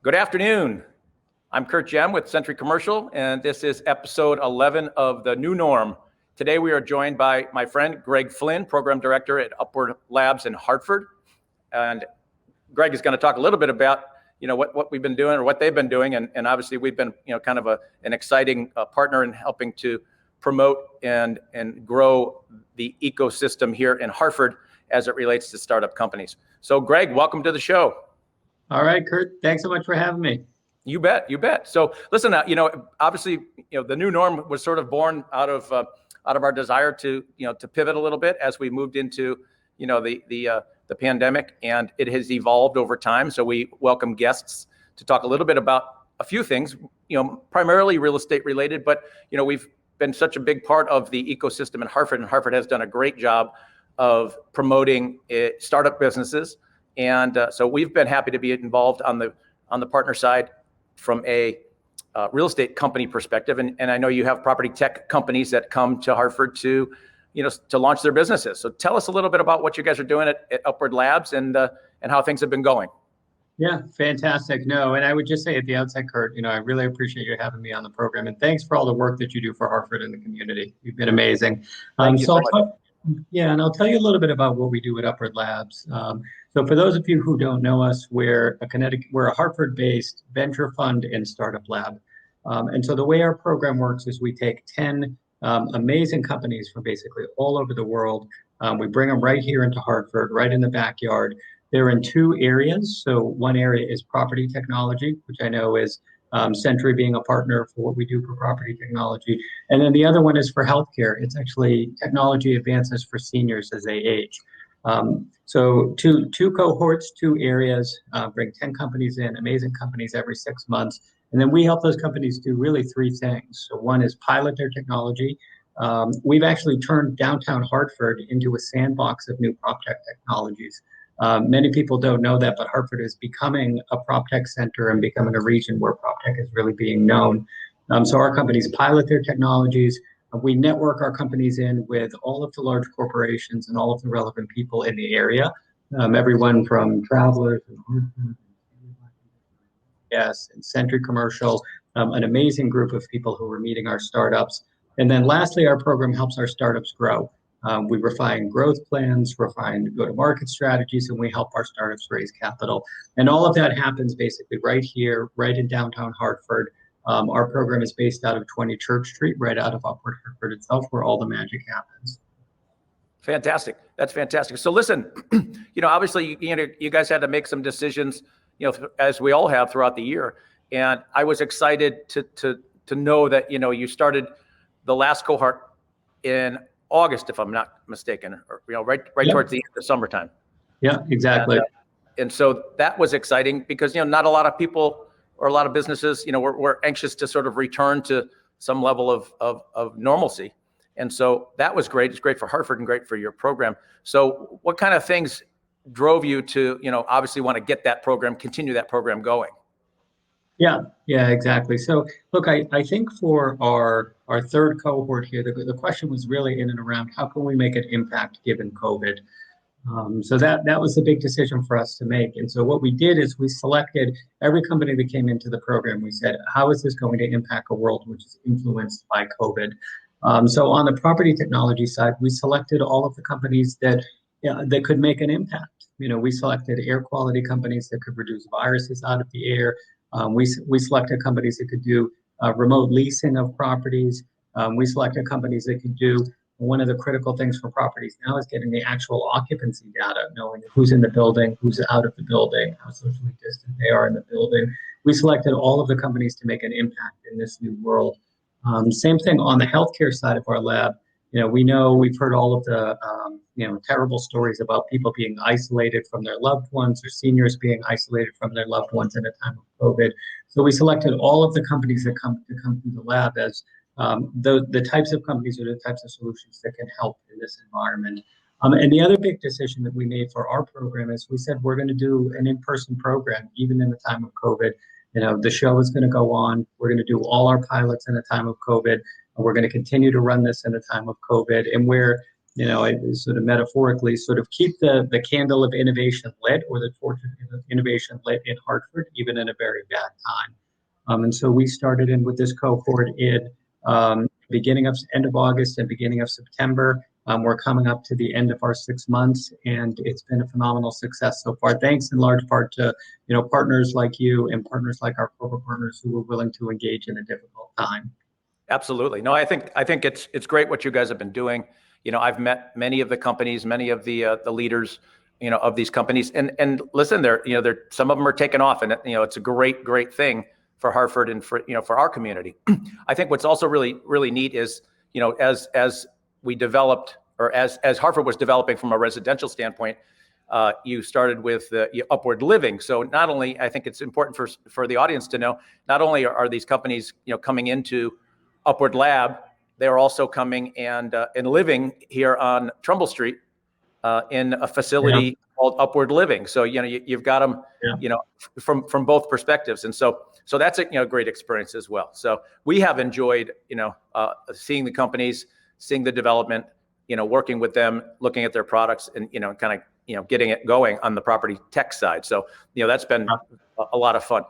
Good afternoon. I'm Kurt Jem with Sentry Commercial, and this is episode 11 of The New Norm. Today we are joined by my friend Greg Flynn, Program Director at Upward Labs in Hartford. And Greg is going to talk a little bit about what we've been doing or what they've been doing, and obviously we've been kind of an exciting partner in helping to promote and grow the ecosystem here in Hartford as it relates to startup companies. So Greg, welcome to the show. All right, Kurt, thanks so much for having me. You bet. So listen, obviously, the new norm was sort of born out of our desire to pivot a little bit as we moved into the pandemic, and it has evolved over time. So we welcome guests to talk a little bit about a few things, primarily real estate related, but we've been such a big part of the ecosystem in Hartford, and Hartford has done a great job of promoting startup businesses. And so we've been happy to be involved on the partner side from a real estate company perspective. And I know you have property tech companies that come to Hartford to launch their businesses. So tell us a little bit about what you guys are doing at Upward Labs and how things have been going. Yeah, fantastic. No, and I would just say at the outset, Kurt, I really appreciate you having me on the program. And thanks for all the work that you do for Hartford and the community. You've been amazing. Thank you so much. And I'll tell you a little bit about what we do at Upward Labs. So for those of you who don't know us, we're a Hartford-based venture fund and startup lab. And so the way our program works is we take 10 amazing companies from basically all over the world. We bring them right here into Hartford, right in the backyard. They're in two areas. So one area is property technology, which I know is Sentry being a partner for what we do for property technology. And then the other one is for healthcare. It's actually technology advances for seniors as they age. So two cohorts, two areas, bring 10 companies in, amazing companies every 6 months. And then we help those companies do really three things. So one is pilot their technology. We've actually turned downtown Hartford into a sandbox of new prop tech technologies. Many people don't know that, but Hartford is becoming a prop tech center and becoming a region where prop tech is really being known. So our companies pilot their technologies. We network our companies in with all of the large corporations and all of the relevant people in the area, everyone from travelers and and Sentry Commercial, an amazing group of people who are meeting our startups. And then lastly, our program helps our startups grow. We refine growth plans, refine go-to-market strategies, and we help our startups raise capital. And all of that happens basically right here, right in downtown Hartford. Our program is based out of 20 Church Street, right out of Upward Hartford itself, where all the magic happens. Fantastic. That's fantastic. So listen, obviously, you guys had to make some decisions, as we all have throughout the year. And I was excited to know that, you started the last cohort in August, if I'm not mistaken, or, right Yep. Towards the end of the summertime. Yeah, exactly. And so that was exciting because, not a lot of people or a lot of businesses, we're anxious to sort of return to some level of normalcy. And so that was great. It's great for Hartford and great for your program. So what kind of things drove you to, obviously want to get that program, continue that program going? Yeah, exactly. So look, I think for our third cohort here, the question was really in and around how can we make an impact given COVID? So that was the big decision for us to make. And so what we did is we selected every company that came into the program. We said, how is this going to impact a world which is influenced by COVID? So on the property technology side, we selected all of the companies that could make an impact. We selected air quality companies that could reduce viruses out of the air. We selected companies that could do remote leasing of properties. We selected companies that could do one of the critical things for properties now is getting the actual occupancy data, knowing who's in the building, who's out of the building, how socially distant they are in the building. We selected all of the companies to make an impact in this new world. Same thing on the healthcare side of our lab. We've heard all of the terrible stories about people being isolated from their loved ones or seniors being isolated from their loved ones in a time of COVID. So we selected all of the companies that come through the lab as the types of companies or the types of solutions that can help in this environment. And the other big decision that we made for our program is we said we're going to do an in-person program even in the time of COVID. The show is going to go on. We're going to do all our pilots in a time of COVID. And we're going to continue to run this in a time of COVID. And where sort of metaphorically, sort of keep the candle of innovation lit, or the torch of innovation lit in Hartford, even in a very bad time. And so we started in with this cohort in end of August and beginning of September. We're coming up to the end of our 6 months, and it's been a phenomenal success so far. Thanks in large part to partners like you and partners like our corporate partners who were willing to engage in a difficult time. Absolutely. No, I think it's great what you guys have been doing. I've met many of the companies, many of the leaders, of these companies, and listen, they're some of them are taking off, and it's a great thing for Hartford and for our community. I think what's also really neat is, as we developed, or as Hartford was developing from a residential standpoint, you started with upward living. So not only, I think it's important for the audience to know, not only are these companies coming into Upward Lab, they're also coming and living here on Trumbull Street in a facility called Upward Living. So you've got them from both perspectives, and so that's a great experience as well. So we have enjoyed seeing the companies, seeing the development, working with them, looking at their products, and kind of getting it going on the property tech side. So that's been a lot of fun.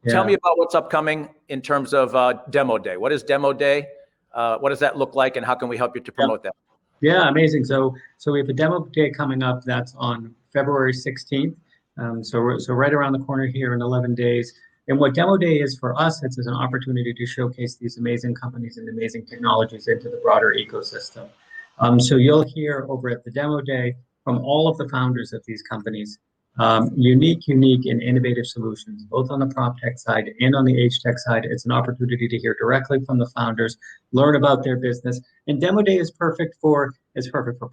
Yeah. Tell me about what's upcoming in terms of Demo Day. What is Demo Day? What does that look like, and how can we help you to promote that? Yeah, amazing. So we have a Demo Day coming up. That's on February 16th. So right around the corner here in 11 days. And what Demo Day is for us, it's an opportunity to showcase these amazing companies and amazing technologies into the broader ecosystem. So you'll hear over at the Demo Day from all of the founders of these companies, unique and innovative solutions, both on the prop tech side and on the age tech side. It's an opportunity to hear directly from the founders, learn about their business. And Demo Day is perfect for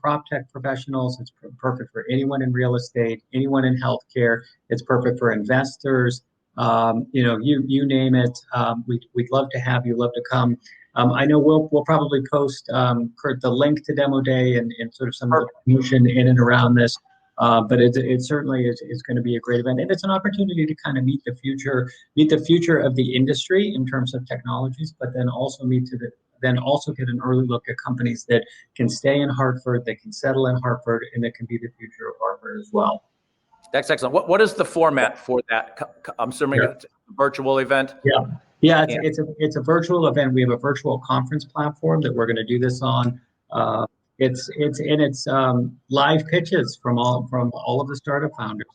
prop tech professionals. It's perfect for anyone in real estate, anyone in healthcare. It's perfect for investors. You name it. We'd love to have you. Love to come. I know we'll probably post, Kurt, the link to Demo Day and sort of some of the promotion in and around this. But it certainly is going to be a great event, and it's an opportunity to kind of meet the future of the industry in terms of technologies, but then also get an early look at companies that can stay in Hartford, that can settle in Hartford, and that can be the future of Hartford as well. That's excellent. What is the format for that? I'm assuming it's a virtual event. Yeah. It's a virtual event. We have a virtual conference platform that we're going to do this on. It's live pitches from all of the startup founders.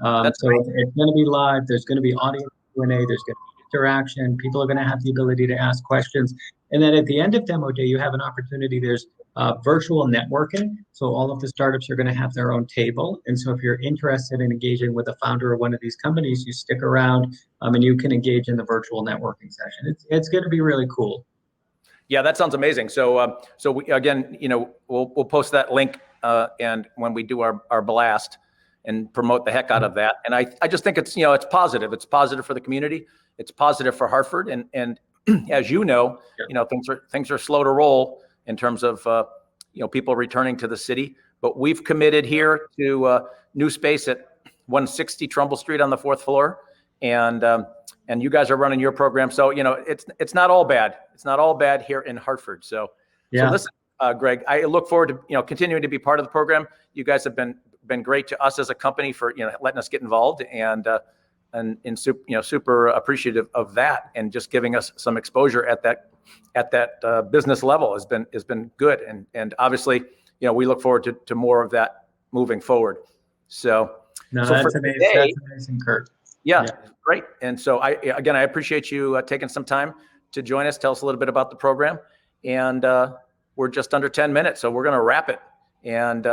So it's going to be live. There's going to be audience Q&A. There's going to be interaction. People are going to have the ability to ask questions. And then at the end of Demo Day, you have an opportunity. There's virtual networking. So all of the startups are going to have their own table. And so if you're interested in engaging with a founder of one of these companies, you stick around and you can engage in the virtual networking session. It's going to be really cool. Yeah, that sounds amazing. So we, again, we'll post that link and when we do our blast and promote the heck out of that. And I just think it's it's positive. It's positive for the community. It's positive for Hartford. And as things are slow to roll in terms of people returning to the city. But we've committed here to new space at 160 Trumbull Street on the 4th floor, and you guys are running your program. So it's not all bad. It's not all bad here in Hartford. So listen, Greg, I look forward to continuing to be part of the program. You guys have been great to us as a company for letting us get involved, and super appreciative of that, and just giving us some exposure at that business level has been good, and obviously we look forward to more of that moving forward. So that's amazing. That's amazing, Kurt. Yeah, great. And so I appreciate you taking some time to join us. Tell us a little bit about the program, and we're just under 10 minutes, so we're going to wrap it. And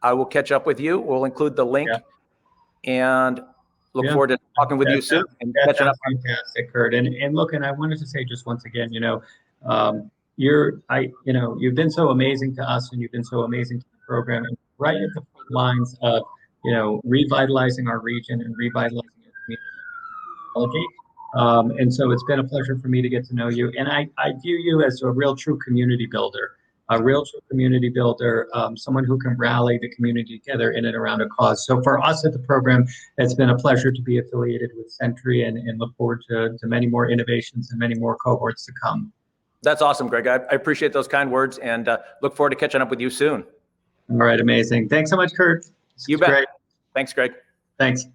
I will catch up with you. We'll include the link, and look forward to talking with you soon and catching up. Fantastic, Kurt. And look, and I wanted to say just once again, you've been so amazing to us, and you've been so amazing to the program, and right at the front lines of revitalizing our region and revitalizing our community. And so it's been a pleasure for me to get to know you, and I view you as a real true community builder. Someone who can rally the community together in and around a cause. So for us at the program, it's been a pleasure to be affiliated with Sentry, and look forward to many more innovations and many more cohorts to come. That's awesome, Greg. I appreciate those kind words, and look forward to catching up with you soon. All right, amazing. Thanks so much, Kurt. This You is bet. great. Thanks, Greg. Thanks.